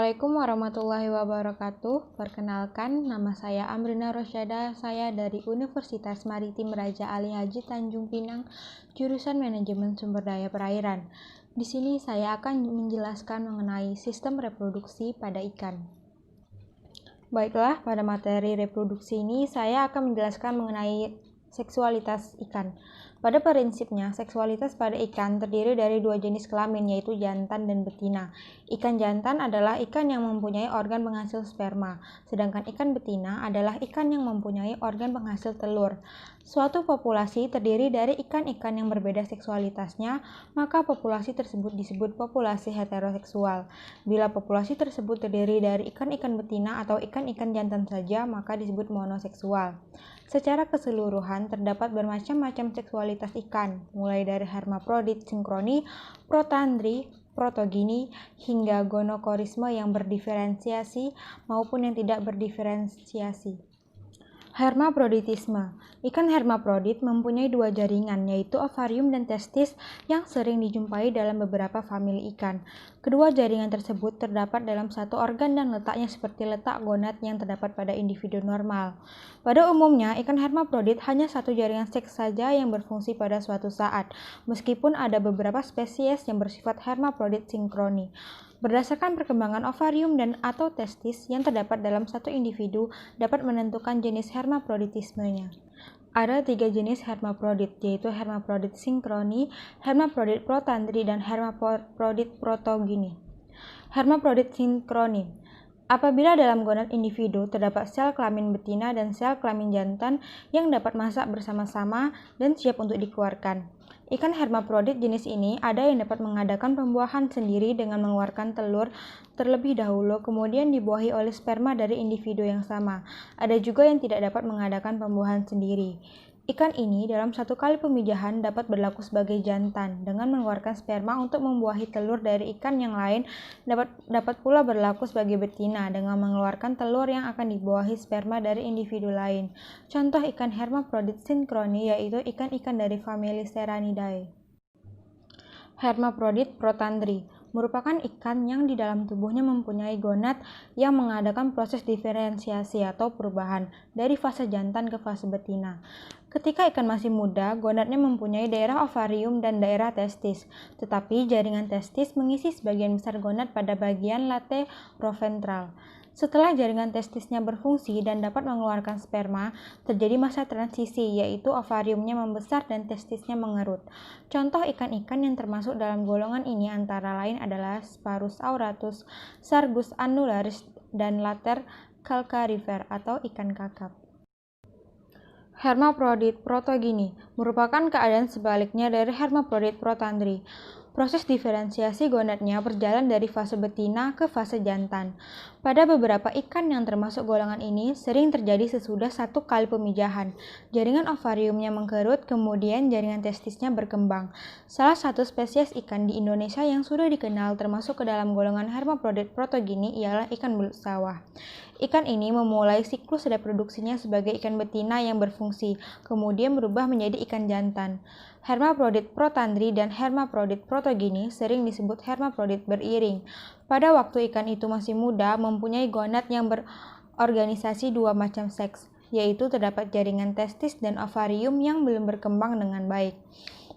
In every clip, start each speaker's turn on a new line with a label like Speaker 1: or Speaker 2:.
Speaker 1: Assalamualaikum warahmatullahi wabarakatuh. Perkenalkan, nama saya Amrina Rosyada. Saya dari Universitas Maritim Raja Ali Haji Tanjung Pinang, jurusan Manajemen Sumber Daya Perairan. Di sini saya akan menjelaskan mengenai sistem reproduksi pada ikan. Baiklah, pada materi reproduksi ini saya akan menjelaskan mengenai seksualitas ikan. Pada prinsipnya, seksualitas pada ikan terdiri dari dua jenis kelamin, yaitu jantan dan betina. Ikan jantan adalah ikan yang mempunyai organ penghasil sperma, sedangkan ikan betina adalah ikan yang mempunyai organ penghasil telur. Suatu populasi terdiri dari ikan-ikan yang berbeda seksualitasnya, maka populasi tersebut disebut populasi heteroseksual. Bila populasi tersebut terdiri dari ikan-ikan betina atau ikan-ikan jantan saja, maka disebut monoseksual. Secara keseluruhan, terdapat bermacam-macam seksualitas ikan, mulai dari hermaprodit, sinkroni, protandri, protogini, hingga gonokorisme yang berdiferensiasi maupun yang tidak berdiferensiasi. Hermaphroditisme. Ikan hermaprodit mempunyai dua jaringan, yaitu ovarium dan testis yang sering dijumpai dalam beberapa famili ikan. Kedua jaringan tersebut terdapat dalam satu organ dan letaknya seperti letak gonad yang terdapat pada individu normal. Pada umumnya, ikan hermaprodit hanya satu jaringan seks saja yang berfungsi pada suatu saat, meskipun ada beberapa spesies yang bersifat hermaprodit sinkroni. Berdasarkan perkembangan ovarium dan atau testis yang terdapat dalam satu individu dapat menentukan jenis hermaphroditismenya. Ada tiga jenis hermaprodit, yaitu hermaprodit sinkroni, hermaprodit protandri, dan hermaprodit protogini. Hermaprodit sinkroni. Apabila dalam gonad individu terdapat sel kelamin betina dan sel kelamin jantan yang dapat masak bersama-sama dan siap untuk dikeluarkan. Ikan hermaprodit jenis ini ada yang dapat mengadakan pembuahan sendiri dengan mengeluarkan telur terlebih dahulu, kemudian dibuahi oleh sperma dari individu yang sama. Ada juga yang tidak dapat mengadakan pembuahan sendiri. Ikan ini dalam satu kali pemijahan dapat berlaku sebagai jantan dengan mengeluarkan sperma untuk membuahi telur dari ikan yang lain, dapat pula berlaku sebagai betina dengan mengeluarkan telur yang akan dibuahi sperma dari individu lain. Contoh ikan hermaprodit sinkroni yaitu ikan-ikan dari famili Serranidae. Hermaprodit protandri merupakan ikan yang di dalam tubuhnya mempunyai gonad yang mengadakan proses diferensiasi atau perubahan dari fase jantan ke fase betina. Ketika ikan masih muda, gonadnya mempunyai daerah ovarium dan daerah testis, tetapi jaringan testis mengisi sebagian besar gonad pada bagian lateroventral. Setelah jaringan testisnya berfungsi dan dapat mengeluarkan sperma, terjadi masa transisi, yaitu ovariumnya membesar dan testisnya mengerut. Contoh ikan-ikan yang termasuk dalam golongan ini antara lain adalah Sparus auratus, Sargus annularis, dan Later calcarifer atau ikan kakap. Hermaprodit protogini merupakan keadaan sebaliknya dari hermaprodit protandri. Proses diferensiasi gonadnya berjalan dari fase betina ke fase jantan. Pada beberapa ikan yang termasuk golongan ini sering terjadi sesudah satu kali pemijahan. Jaringan ovariumnya mengkerut, kemudian jaringan testisnya berkembang. Salah satu spesies ikan di Indonesia yang sudah dikenal termasuk ke dalam golongan hermaprodit protogini ialah ikan belut sawah. Ikan ini memulai siklus reproduksinya sebagai ikan betina yang berfungsi, kemudian berubah menjadi ikan jantan. Hermaprodit protandri dan hermaprodit protogini sering disebut hermaprodit beriring. Pada waktu ikan itu masih muda, mempunyai gonad yang berorganisasi dua macam seks, yaitu terdapat jaringan testis dan ovarium yang belum berkembang dengan baik.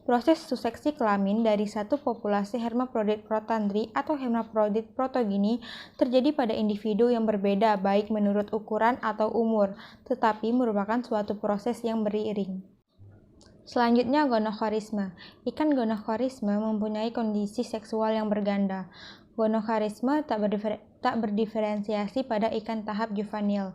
Speaker 1: Proses suseksi kelamin dari satu populasi hermaprodit protandri atau hermaprodit protogini terjadi pada individu yang berbeda baik menurut ukuran atau umur, tetapi merupakan suatu proses yang beriring. Selanjutnya, gonokorisme. Ikan gonokorisme mempunyai kondisi seksual yang berganda. Gonokorisme tak berdiferensiasi pada ikan tahap juvenil.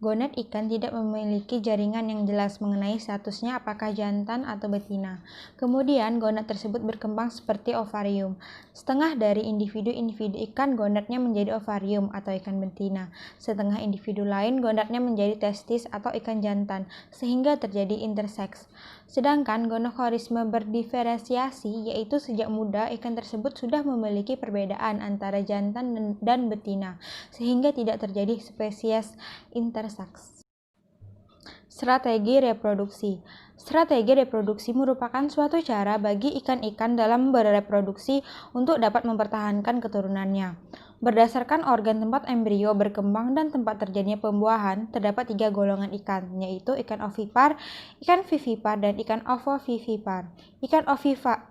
Speaker 1: Gonad ikan tidak memiliki jaringan yang jelas mengenai statusnya apakah jantan atau betina. Kemudian, gonad tersebut berkembang seperti ovarium. Setengah dari individu-individu ikan gonadnya menjadi ovarium atau ikan betina. Setengah individu lain gonadnya menjadi testis atau ikan jantan, sehingga terjadi interseks. Sedangkan gonokorisme berdiferensiasi, yaitu sejak muda ikan tersebut sudah memiliki perbedaan antara jantan dan betina, sehingga tidak terjadi spesies interseks. Strategi reproduksi. Strategi reproduksi merupakan suatu cara bagi ikan-ikan dalam bereproduksi untuk dapat mempertahankan keturunannya. Berdasarkan organ tempat embrio berkembang dan tempat terjadinya pembuahan, terdapat 3 golongan ikan, yaitu ikan ovipar, ikan vivipar, dan ikan ovovivipar. Ikan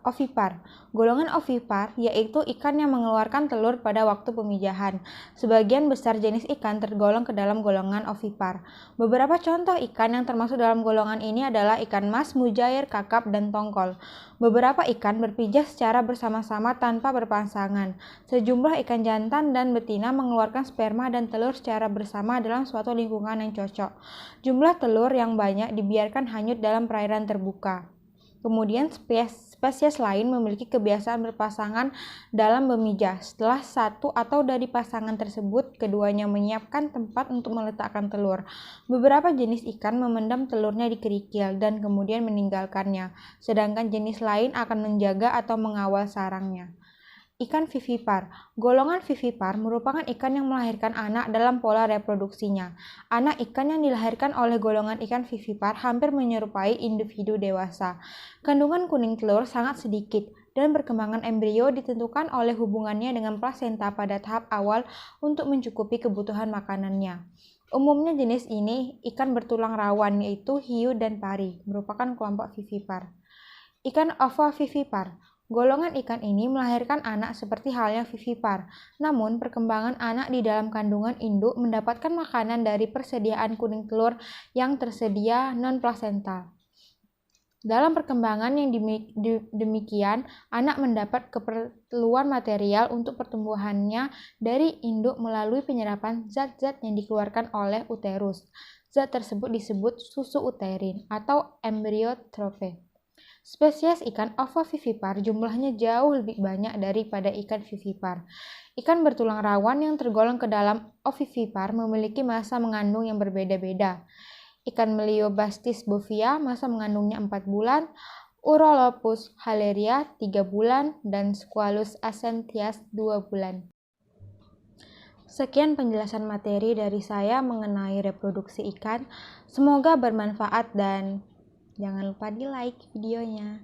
Speaker 1: ovipar. Golongan ovipar yaitu ikan yang mengeluarkan telur pada waktu pemijahan. Sebagian besar jenis ikan tergolong ke dalam golongan ovipar. Beberapa contoh ikan yang termasuk dalam golongan ini adalah ikan mas, mujair, kakap, dan tongkol. Beberapa ikan berpijah secara bersama-sama tanpa berpasangan. Sejumlah ikan jantan dan betina mengeluarkan sperma dan telur secara bersama dalam suatu lingkungan yang cocok. Jumlah telur yang banyak dibiarkan hanyut dalam perairan terbuka. Kemudian spesies lain memiliki kebiasaan berpasangan dalam memijah. Setelah satu atau dari pasangan tersebut, keduanya menyiapkan tempat untuk meletakkan telur. Beberapa jenis ikan memendam telurnya di kerikil dan kemudian meninggalkannya, sedangkan jenis lain akan menjaga atau mengawal sarangnya. Ikan vivipar. Golongan vivipar merupakan ikan yang melahirkan anak dalam pola reproduksinya. Anak ikan yang dilahirkan oleh golongan ikan vivipar hampir menyerupai individu dewasa. Kandungan kuning telur sangat sedikit dan perkembangan embrio ditentukan oleh hubungannya dengan plasenta pada tahap awal untuk mencukupi kebutuhan makanannya. Umumnya jenis ini ikan bertulang rawan yaitu hiu dan pari, merupakan kelompok vivipar. Ikan ovovivipar. Golongan ikan ini melahirkan anak seperti halnya vivipar, namun perkembangan anak di dalam kandungan induk mendapatkan makanan dari persediaan kuning telur yang tersedia non-plasental. Dalam perkembangan yang demikian, anak mendapat keperluan material untuk pertumbuhannya dari induk melalui penyerapan zat-zat yang dikeluarkan oleh uterus. Zat tersebut disebut susu uterin atau embryotrofe. Spesies ikan ovovivipar jumlahnya jauh lebih banyak daripada ikan vivipar. Ikan bertulang rawan yang tergolong ke dalam ovivipar memiliki masa mengandung yang berbeda-beda. Ikan Meliobastis bovia masa mengandungnya 4 bulan, Urolopus haleria 3 bulan, dan Squalus acanthias 2 bulan. Sekian penjelasan materi dari saya mengenai reproduksi ikan. Semoga bermanfaat dan jangan lupa di like videonya.